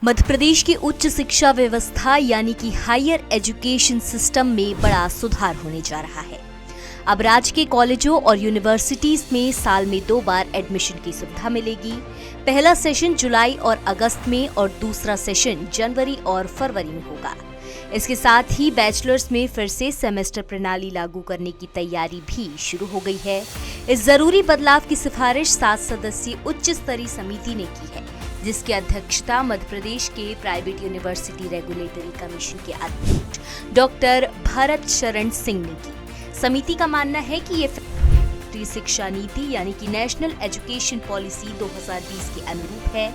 मध्य प्रदेश की उच्च शिक्षा व्यवस्था यानी कि हायर एजुकेशन सिस्टम में बड़ा सुधार होने जा रहा है। अब राज्य के कॉलेजों और यूनिवर्सिटीज में साल में 2 बार एडमिशन की सुविधा मिलेगी। पहला सेशन जुलाई और अगस्त में और दूसरा सेशन जनवरी और फरवरी में होगा। इसके साथ ही बैचलर्स में फिर से सेमेस्टर प्रणाली लागू करने की तैयारी भी शुरू हो गई है। इस जरूरी बदलाव की सिफारिश 7 सदस्यीय उच्च स्तरीय समिति ने की है, जिसकी अध्यक्षता मध्य प्रदेश के प्राइवेट यूनिवर्सिटी रेगुलेटरी कमीशन के अध्यक्ष डॉक्टर भरत शरण सिंह ने की। समिति का मानना है कि ये शिक्षा नीति यानी कि नेशनल एजुकेशन पॉलिसी 2020 के अनुरूप है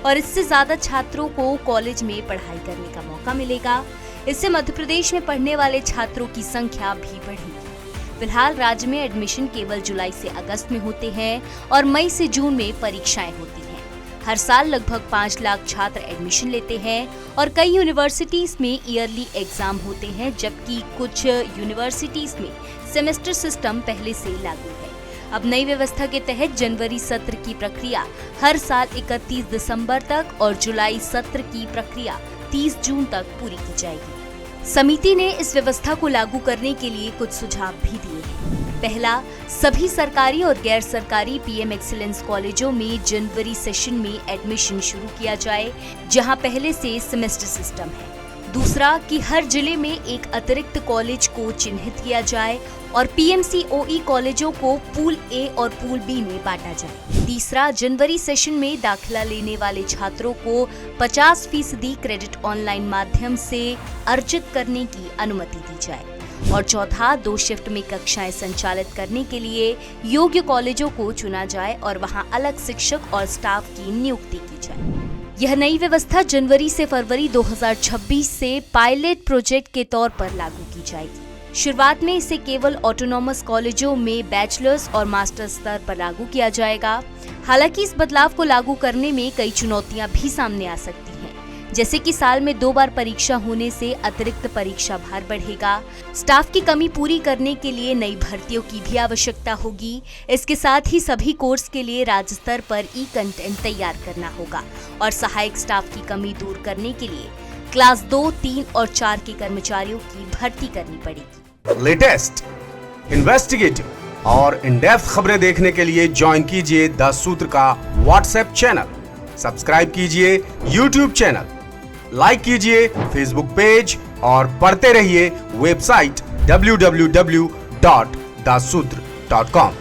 और इससे ज्यादा छात्रों को कॉलेज में पढ़ाई करने का मौका मिलेगा। इससे मध्य प्रदेश में पढ़ने वाले छात्रों की संख्या भी बढ़ेगी। फिलहाल राज्य में एडमिशन केवल जुलाई से अगस्त में होते हैं और मई से जून में परीक्षाएं होती हैं। हर साल लगभग 5 लाख छात्र एडमिशन लेते हैं और कई यूनिवर्सिटीज में ईयरली एग्जाम होते हैं, जबकि कुछ यूनिवर्सिटीज में सेमेस्टर सिस्टम पहले से लागू है। अब नई व्यवस्था के तहत जनवरी सत्र की प्रक्रिया हर साल 31 दिसंबर तक और जुलाई सत्र की प्रक्रिया 30 जून तक पूरी की जाएगी। समिति ने इस व्यवस्था को लागू करने के लिए कुछ सुझाव भी दिए हैं। पहला, सभी सरकारी और गैर सरकारी पीएम एक्सीलेंस कॉलेजों में जनवरी सेशन में एडमिशन शुरू किया जाए, जहां पहले से सेमेस्टर सिस्टम है। दूसरा, कि हर जिले में एक अतिरिक्त कॉलेज को चिन्हित किया जाए और पीएमसीओई कॉलेजों को पूल ए और पूल बी में बांटा जाए। तीसरा, जनवरी सेशन में दाखिला लेने वाले छात्रों को 50% क्रेडिट ऑनलाइन माध्यम से अर्जित करने की अनुमति दी जाए। और चौथा, 2 शिफ्ट में कक्षाएं संचालित करने के लिए योग्य कॉलेजों को चुना जाए और वहां अलग शिक्षक और स्टाफ की नियुक्ति की जाए। यह नई व्यवस्था जनवरी से फरवरी 2026 से पायलट प्रोजेक्ट के तौर पर लागू की जाएगी। शुरुआत में इसे केवल ऑटोनॉमस कॉलेजों में बैचलर्स और मास्टर स्तर पर लागू किया जाएगा। हालांकि इस बदलाव को लागू करने में कई चुनौतियां भी सामने आ सकती हैं, जैसे कि साल में 2 बार परीक्षा होने से अतिरिक्त परीक्षा भार बढ़ेगा। स्टाफ की कमी पूरी करने के लिए नई भर्तियों की भी आवश्यकता होगी। इसके साथ ही सभी कोर्स के लिए राज्य स्तर पर ई-कंटेंट तैयार करना होगा और सहायक स्टाफ की कमी दूर करने के लिए क्लास 2, 3 और 4 के कर्मचारियों की भर्ती करनी पड़ेगी। लेटेस्ट, इन्वेस्टिगेटिव और इन डेप्थ खबरें देखने के लिए ज्वाइन कीजिए द सूत्र का व्हाट्सएप चैनल, सब्सक्राइब कीजिए यूट्यूब चैनल, लाइक कीजिए फेसबुक पेज और पढ़ते रहिए वेबसाइट www.dasudr.com।